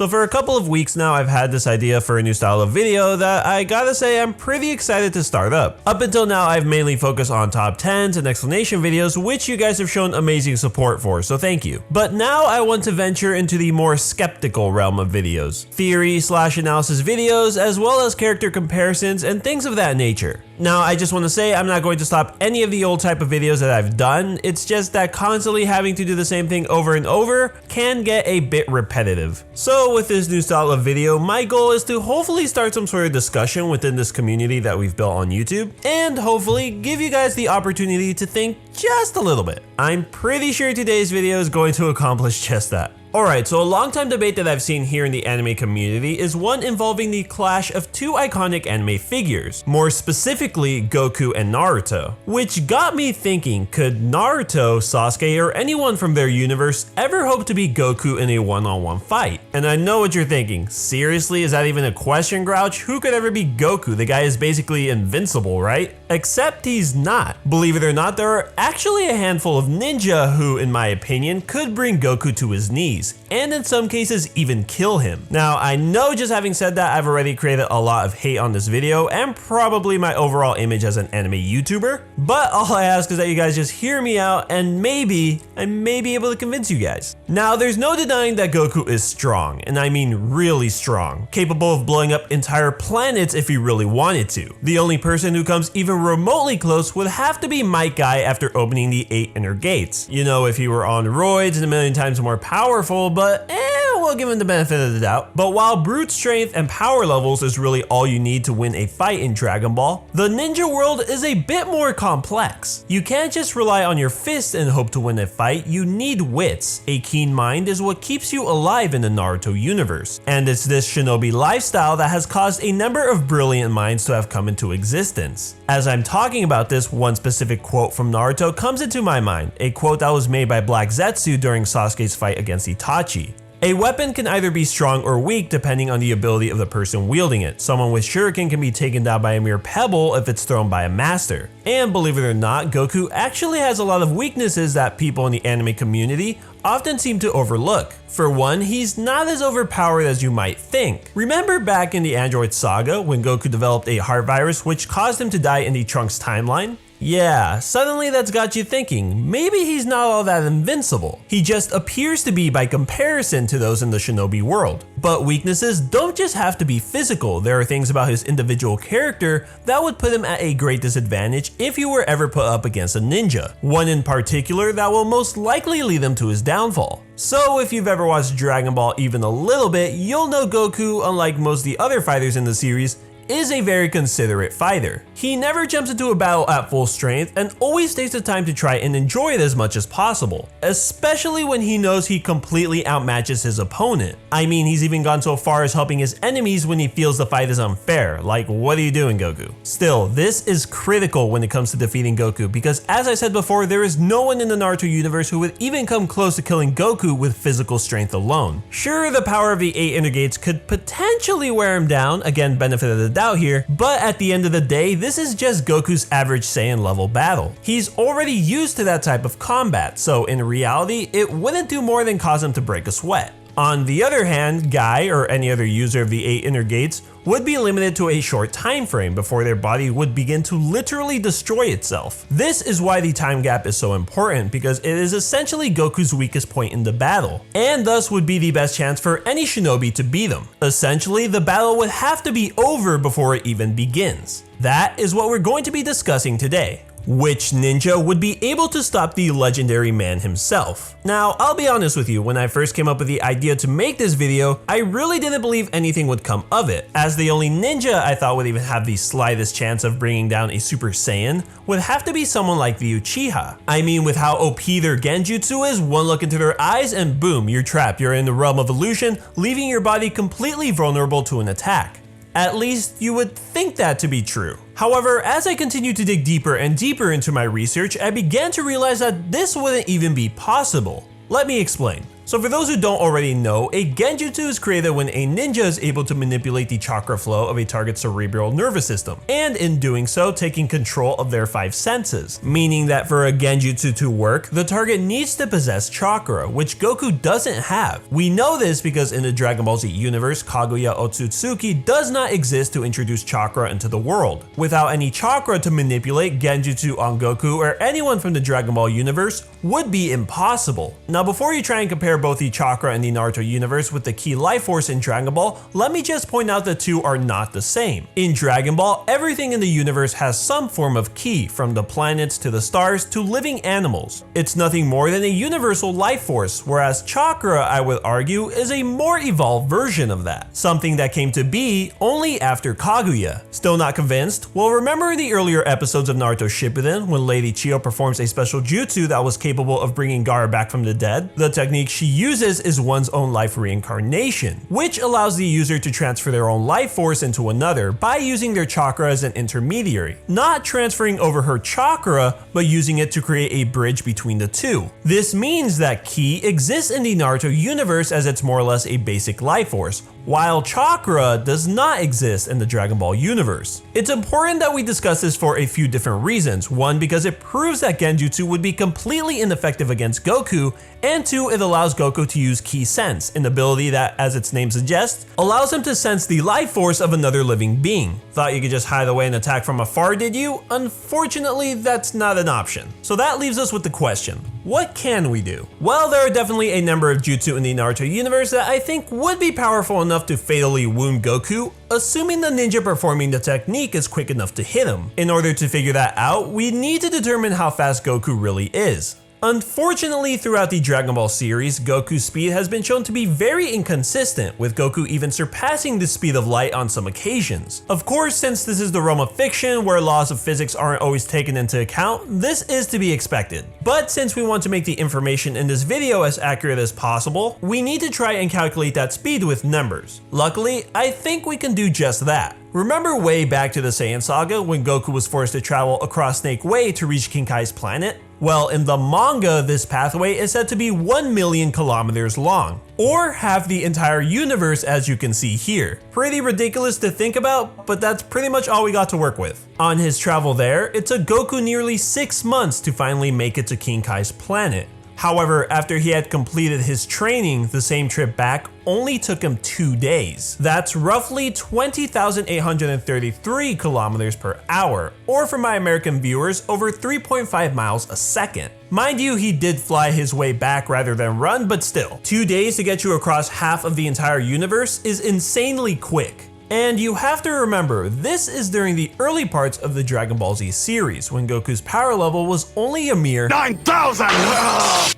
So for a couple of weeks now, I've had this idea for a new style of video that I gotta say I'm pretty excited to start up. Up until now, I've mainly focused on top 10s and explanation videos, which you guys have shown amazing support for, so thank you. But now I want to venture into the more skeptical realm of videos. Theory/analysis videos, as well as character comparisons and things of that nature. Now, I just want to say I'm not going to stop any of the old type of videos that I've done, it's just that constantly having to do the same thing over and over can get a bit repetitive. So with this new style of video, my goal is to hopefully start some sort of discussion within this community that we've built on YouTube, and hopefully give you guys the opportunity to think just a little bit. I'm pretty sure today's video is going to accomplish just that. Alright, so a long time debate that I've seen here in the anime community is one involving the clash of two iconic anime figures, more specifically Goku and Naruto. Which got me thinking, could Naruto, Sasuke, or anyone from their universe ever hope to beat Goku in a one-on-one fight? And I know what you're thinking, seriously, is that even a question, Grouch? Who could ever beat Goku? The guy is basically invincible, right? Except he's not. Believe it or not, there are actually a handful of ninja who, in my opinion, could bring Goku to his knees, and in some cases even kill him. Now, I know just having said that, I've already created a lot of hate on this video and probably my overall image as an anime YouTuber, but all I ask is that you guys just hear me out and maybe I may be able to convince you guys. Now, there's no denying that Goku is strong, and I mean really strong, capable of blowing up entire planets if he really wanted to. The only person who comes even remotely close would have to be Might Guy after opening the 8 inner gates. You know, if he were on roids and a million times more powerful, but we'll give him the benefit of the doubt. But while brute strength and power levels is really all you need to win a fight in Dragon Ball, the ninja world is a bit more complex. You can't just rely on your fists and hope to win a fight, you need wits. A keen mind is what keeps you alive in the Naruto universe. And it's this shinobi lifestyle that has caused a number of brilliant minds to have come into existence. As I'm talking about this, one specific quote from Naruto comes into my mind, a quote that was made by Black Zetsu during Sasuke's fight against Itachi. A weapon can either be strong or weak depending on the ability of the person wielding it. Someone with shuriken can be taken down by a mere pebble if it's thrown by a master. And believe it or not, Goku actually has a lot of weaknesses that people in the anime community often seem to overlook. For one, he's not as overpowered as you might think. Remember back in the Android Saga when Goku developed a heart virus which caused him to die in the Trunks timeline? Yeah, suddenly that's got you thinking, maybe he's not all that invincible. He just appears to be by comparison to those in the shinobi world. But weaknesses don't just have to be physical, there are things about his individual character that would put him at a great disadvantage if he were ever put up against a ninja. One in particular that will most likely lead him to his downfall. So if you've ever watched Dragon Ball even a little bit, you'll know Goku, unlike most of the other fighters in the series, is a very considerate fighter. He never jumps into a battle at full strength and always takes the time to try and enjoy it as much as possible, especially when he knows he completely outmatches his opponent. I mean, he's even gone so far as helping his enemies when he feels the fight is unfair, like, what are you doing, Goku? Still, this is critical when it comes to defeating Goku because, as I said before, there is no one in the Naruto universe who would even come close to killing Goku with physical strength alone. Sure, the power of the 8 inner gates could potentially wear him down, again, benefit of the doubt here, but at the end of the day, this is just Goku's average Saiyan level battle. He's already used to that type of combat, so in reality, it wouldn't do more than cause him to break a sweat. On the other hand, Guy or any other user of the 8 inner gates would be limited to a short time frame before their body would begin to literally destroy itself. This is why the time gap is so important, because it is essentially Goku's weakest point in the battle, and thus would be the best chance for any shinobi to beat him. Essentially, the battle would have to be over before it even begins. That is what we're going to be discussing today. Which ninja would be able to stop the legendary man himself? Now, I'll be honest with you, when I first came up with the idea to make this video, I really didn't believe anything would come of it, as the only ninja I thought would even have the slightest chance of bringing down a Super Saiyan would have to be someone like the Uchiha. I mean, with how OP their Genjutsu is, one look into their eyes and boom, you're trapped, you're in the realm of illusion, leaving your body completely vulnerable to an attack. At least you would think that to be true. However, as I continued to dig deeper and deeper into my research, I began to realize that this wouldn't even be possible. Let me explain. So for those who don't already know, a Genjutsu is created when a ninja is able to manipulate the chakra flow of a target's cerebral nervous system, and in doing so, taking control of their 5 senses. Meaning that for a Genjutsu to work, the target needs to possess chakra, which Goku doesn't have. We know this because in the Dragon Ball Z universe, Kaguya Otsutsuki does not exist to introduce chakra into the world. Without any chakra to manipulate, Genjutsu on Goku or anyone from the Dragon Ball universe would be impossible. Now before you try and compare both the chakra in the Naruto universe with the key life force in Dragon Ball, let me just point out the two are not the same. In Dragon Ball, everything in the universe has some form of ki, from the planets to the stars to living animals. It's nothing more than a universal life force, whereas chakra, I would argue, is a more evolved version of that. Something that came to be only after Kaguya. Still not convinced? Well, remember in the earlier episodes of Naruto Shippuden when Lady Chiyo performs a special jutsu that was capable of bringing Gaara back from the dead? The technique she uses is one's own life reincarnation, which allows the user to transfer their own life force into another by using their chakra as an intermediary. Not transferring over her chakra, but using it to create a bridge between the two. This means that ki exists in the Naruto universe as it's more or less a basic life force, while chakra does not exist in the Dragon Ball universe. It's important that we discuss this for a few different reasons. One, because it proves that Genjutsu would be completely ineffective against Goku, and two, it allows Goku to use Ki Sense, an ability that, as its name suggests, allows him to sense the life force of another living being. Thought you could just hide away and attack from afar, did you? Unfortunately, that's not an option. So that leaves us with the question, what can we do? Well, there are definitely a number of jutsu in the Naruto universe that I think would be powerful enough to fatally wound Goku, assuming the ninja performing the technique is quick enough to hit him. In order to figure that out, we need to determine how fast Goku really is. Unfortunately, throughout the Dragon Ball series, Goku's speed has been shown to be very inconsistent, with Goku even surpassing the speed of light on some occasions. Of course, since this is the realm of fiction where laws of physics aren't always taken into account, this is to be expected. But since we want to make the information in this video as accurate as possible, we need to try and calculate that speed with numbers. Luckily, I think we can do just that. Remember way back to the Saiyan Saga when Goku was forced to travel across Snake Way to reach King Kai's planet? Well, in the manga, this pathway is said to be 1 million kilometers long, or half the entire universe as you can see here. Pretty ridiculous to think about, but that's pretty much all we got to work with. On his travel there, it took Goku nearly 6 months to finally make it to King Kai's planet. However, after he had completed his training, the same trip back only took him 2 days. That's roughly 20,833 kilometers per hour, or for my American viewers, over 3.5 miles a second. Mind you, he did fly his way back rather than run, but still, 2 days to get you across half of the entire universe is insanely quick. And you have to remember, this is during the early parts of the Dragon Ball Z series, when Goku's power level was only a mere 9,000!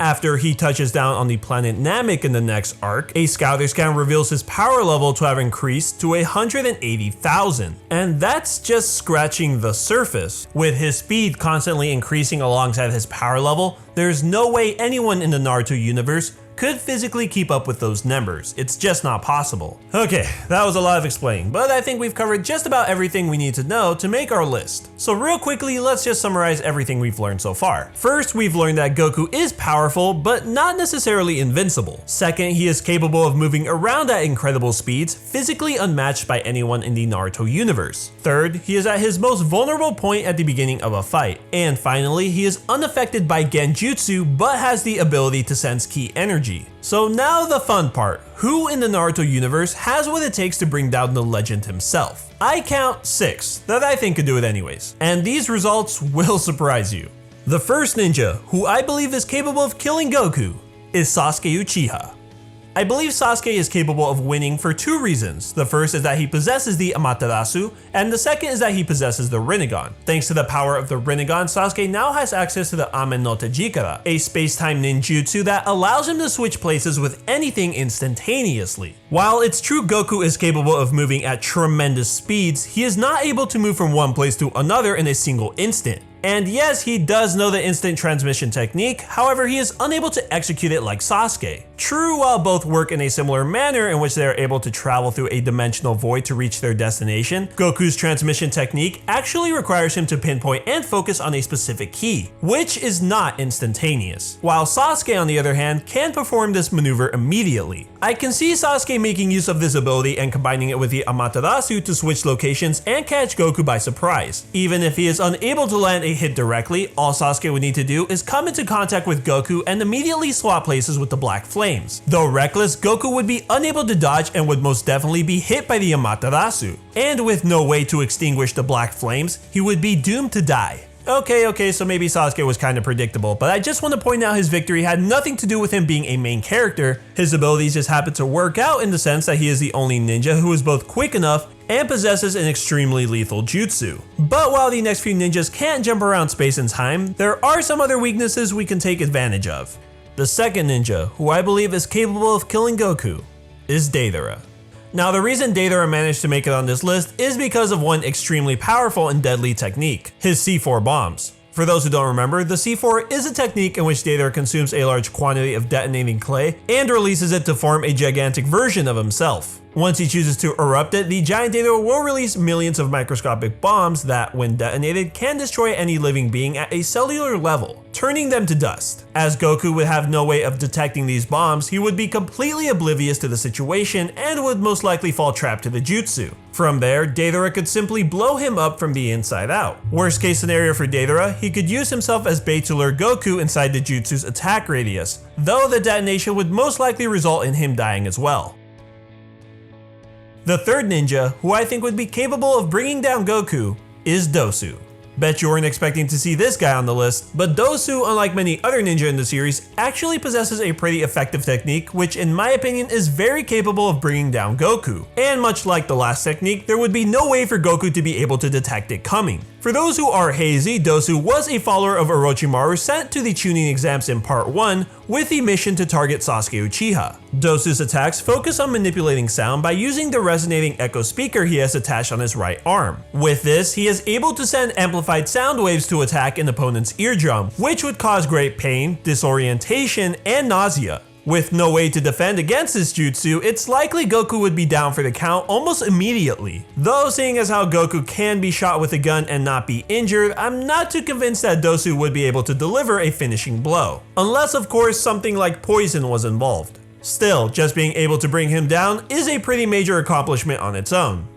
After he touches down on the planet Namek in the next arc, a scouter scan reveals his power level to have increased to 180,000. And that's just scratching the surface. With his speed constantly increasing alongside his power level, there's no way anyone in the Naruto universe could physically keep up with those numbers. It's just not possible. Okay, that was a lot of explaining, but I think we've covered just about everything we need to know to make our list. So real quickly, let's just summarize everything we've learned so far. First, we've learned that Goku is powerful, but not necessarily invincible. Second, he is capable of moving around at incredible speeds, physically unmatched by anyone in the Naruto universe. Third, he is at his most vulnerable point at the beginning of a fight. And finally, he is unaffected by Genjutsu, but has the ability to sense ki energy. So now the fun part. Who in the Naruto universe has what it takes to bring down the legend himself? I count 6 that I think could do it anyways. And these results will surprise you. The first ninja, who I believe is capable of killing Goku, is Sasuke Uchiha. I believe Sasuke is capable of winning for 2 reasons. The first is that he possesses the Amaterasu, and the second is that he possesses the Rinnegan. Thanks to the power of the Rinnegan, Sasuke now has access to the Amen no Tejikara, a space-time ninjutsu that allows him to switch places with anything instantaneously. While it's true Goku is capable of moving at tremendous speeds, he is not able to move from one place to another in a single instant. And yes, he does know the instant transmission technique, however he is unable to execute it like Sasuke. True, while both work in a similar manner in which they are able to travel through a dimensional void to reach their destination, Goku's transmission technique actually requires him to pinpoint and focus on a specific key, which is not instantaneous, while Sasuke on the other hand can perform this maneuver immediately. I can see Sasuke making use of this ability and combining it with the Amaterasu to switch locations and catch Goku by surprise. Even if he is unable to land a hit directly, all Sasuke would need to do is come into contact with Goku and immediately swap places with the Black Flames. Though reckless, Goku would be unable to dodge and would most definitely be hit by the Amaterasu. And with no way to extinguish the Black Flames, he would be doomed to die. Okay, so maybe Sasuke was kinda predictable, but I just want to point out his victory had nothing to do with him being a main character. His abilities just happened to work out in the sense that he is the only ninja who is both quick enough and possesses an extremely lethal jutsu. But while the next few ninjas can't jump around space and time, there are some other weaknesses we can take advantage of. The second ninja, who I believe is capable of killing Goku, is Deidara. Now the reason Deidara managed to make it on this list is because of one extremely powerful and deadly technique, his C4 bombs. For those who don't remember, the C4 is a technique in which Deidara consumes a large quantity of detonating clay and releases it to form a gigantic version of himself. Once he chooses to erupt it, the giant Deidara will release millions of microscopic bombs that, when detonated, can destroy any living being at a cellular level, turning them to dust. As Goku would have no way of detecting these bombs, he would be completely oblivious to the situation and would most likely fall trapped to the jutsu. From there, Deidara could simply blow him up from the inside out. Worst case scenario for Deidara, he could use himself as bait to lure Goku inside the jutsu's attack radius, though the detonation would most likely result in him dying as well. The third ninja, who I think would be capable of bringing down Goku, is Dosu. Bet you weren't expecting to see this guy on the list, but Dosu, unlike many other ninja in the series, actually possesses a pretty effective technique which in my opinion is very capable of bringing down Goku. And much like the last technique, there would be no way for Goku to be able to detect it coming. For those who are hazy, Dosu was a follower of Orochimaru sent to the Chunin exams in part 1 with the mission to target Sasuke Uchiha. Dosu's attacks focus on manipulating sound by using the resonating echo speaker he has attached on his right arm. With this, he is able to send amplified sound waves to attack an opponent's eardrum, which would cause great pain, disorientation, and nausea. With no way to defend against this jutsu, it's likely Goku would be down for the count almost immediately. Though seeing as how Goku can be shot with a gun and not be injured, I'm not too convinced that Dosu would be able to deliver a finishing blow. Unless of course something like poison was involved. Still, just being able to bring him down is a pretty major accomplishment on its own.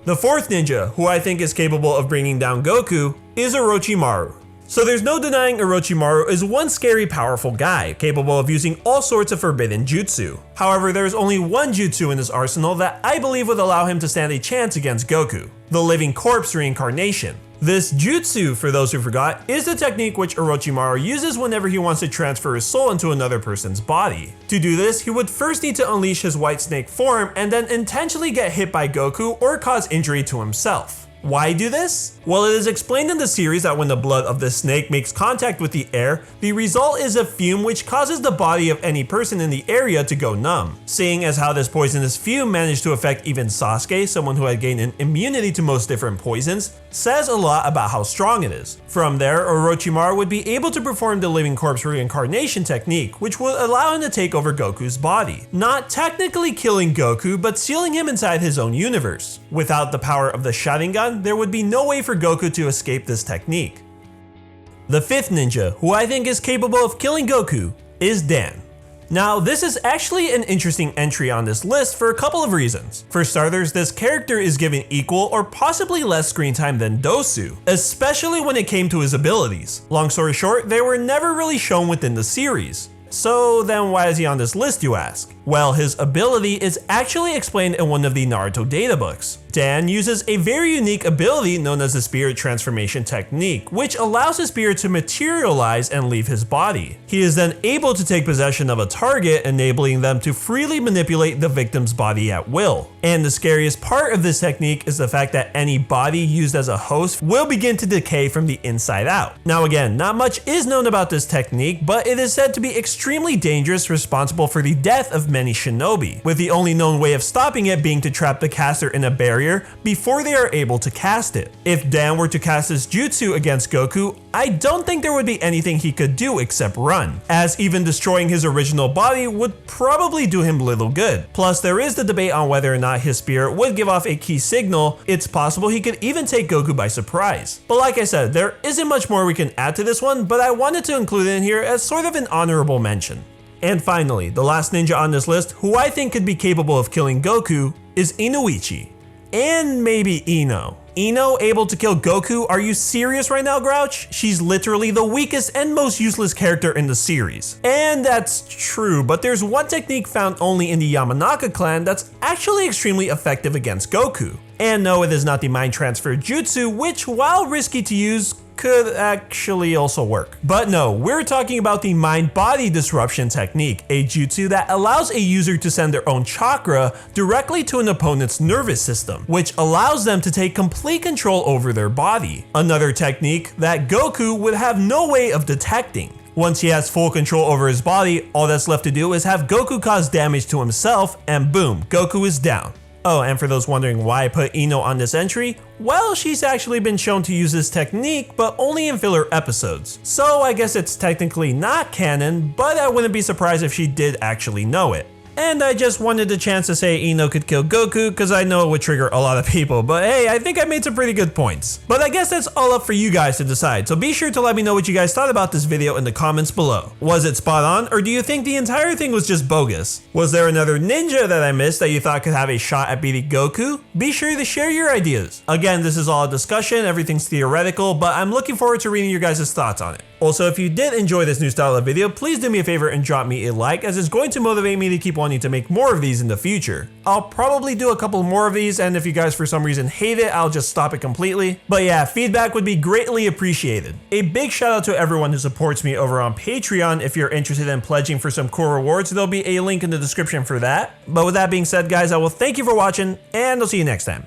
The fourth ninja, who I think is capable of bringing down Goku, is Orochimaru. So there's no denying Orochimaru is one scary powerful guy, capable of using all sorts of forbidden jutsu. However, there is only one jutsu in his arsenal that I believe would allow him to stand a chance against Goku, the Living Corpse Reincarnation. This jutsu, for those who forgot, is the technique which Orochimaru uses whenever he wants to transfer his soul into another person's body. To do this, he would first need to unleash his white snake form and then intentionally get hit by Goku or cause injury to himself. Why do this? Well, it is explained in the series that when the blood of the snake makes contact with the air, the result is a fume which causes the body of any person in the area to go numb. Seeing as how this poisonous fume managed to affect even Sasuke, someone who had gained an immunity to most different poisons, says a lot about how strong it is. From there, Orochimaru would be able to perform the Living Corpse Reincarnation technique, which would allow him to take over Goku's body. Not technically killing Goku, but sealing him inside his own universe. Without the power of the Sharingan, there would be no way for Goku to escape this technique. The fifth ninja, who I think is capable of killing Goku, is Dan. Now, this is actually an interesting entry on this list for a couple of reasons. For starters, this character is given equal or possibly less screen time than Dosu, especially when it came to his abilities. Long story short, they were never really shown within the series. So then why is he on this list, you ask? Well, his ability is actually explained in one of the Naruto databooks. Dan uses a very unique ability known as the Spirit Transformation Technique, which allows his spirit to materialize and leave his body. He is then able to take possession of a target, enabling them to freely manipulate the victim's body at will. And the scariest part of this technique is the fact that any body used as a host will begin to decay from the inside out. Now again, not much is known about this technique, but it is said to be extremely dangerous, responsible for the death of many shinobi, with the only known way of stopping it being to trap the caster in a barrier before they are able to cast it. If Dan were to cast his jutsu against Goku, I don't think there would be anything he could do except run, as even destroying his original body would probably do him little good. Plus, there is the debate on whether or not his spirit would give off a key signal. It's possible he could even take Goku by surprise. But like I said, there isn't much more we can add to this one, but I wanted to include it in here as sort of an honorable mention. And finally, the last ninja on this list who I think could be capable of killing Goku is Inoichi. And maybe Ino. Ino able to kill Goku? Are you serious right now, Grouch? She's literally the weakest and most useless character in the series. And that's true, but there's one technique found only in the Yamanaka clan that's actually extremely effective against Goku. And no, it is not the mind transfer jutsu, which, while risky to use, could actually also work. But no, we're talking about the mind-body disruption technique, a jutsu that allows a user to send their own chakra directly to an opponent's nervous system, which allows them to take complete control over their body. Another technique that Goku would have no way of detecting. Once he has full control over his body, all that's left to do is have Goku cause damage to himself, and boom, Goku is down. Oh, and for those wondering why I put Ino on this entry, well, she's actually been shown to use this technique, but only in filler episodes. So I guess it's technically not canon, but I wouldn't be surprised if she did actually know it. And I just wanted the chance to say Ino could kill Goku because I know it would trigger a lot of people, but hey, I think I made some pretty good points. But I guess that's all up for you guys to decide, so be sure to let me know what you guys thought about this video in the comments below. Was it spot on, or do you think the entire thing was just bogus? Was there another ninja that I missed that you thought could have a shot at beating Goku? Be sure to share your ideas. Again, this is all a discussion, everything's theoretical, but I'm looking forward to reading your guys' thoughts on it. Also, if you did enjoy this new style of video, please do me a favor and drop me a like, as it's going to motivate me to keep wanting to make more of these in the future. I'll probably do a couple more of these, and if you guys for some reason hate it, I'll just stop it completely. But yeah, feedback would be greatly appreciated. A big shout out to everyone who supports me over on Patreon. If you're interested in pledging for some cool rewards, there'll be a link in the description for that. But with that being said, guys, I will thank you for watching, and I'll see you next time.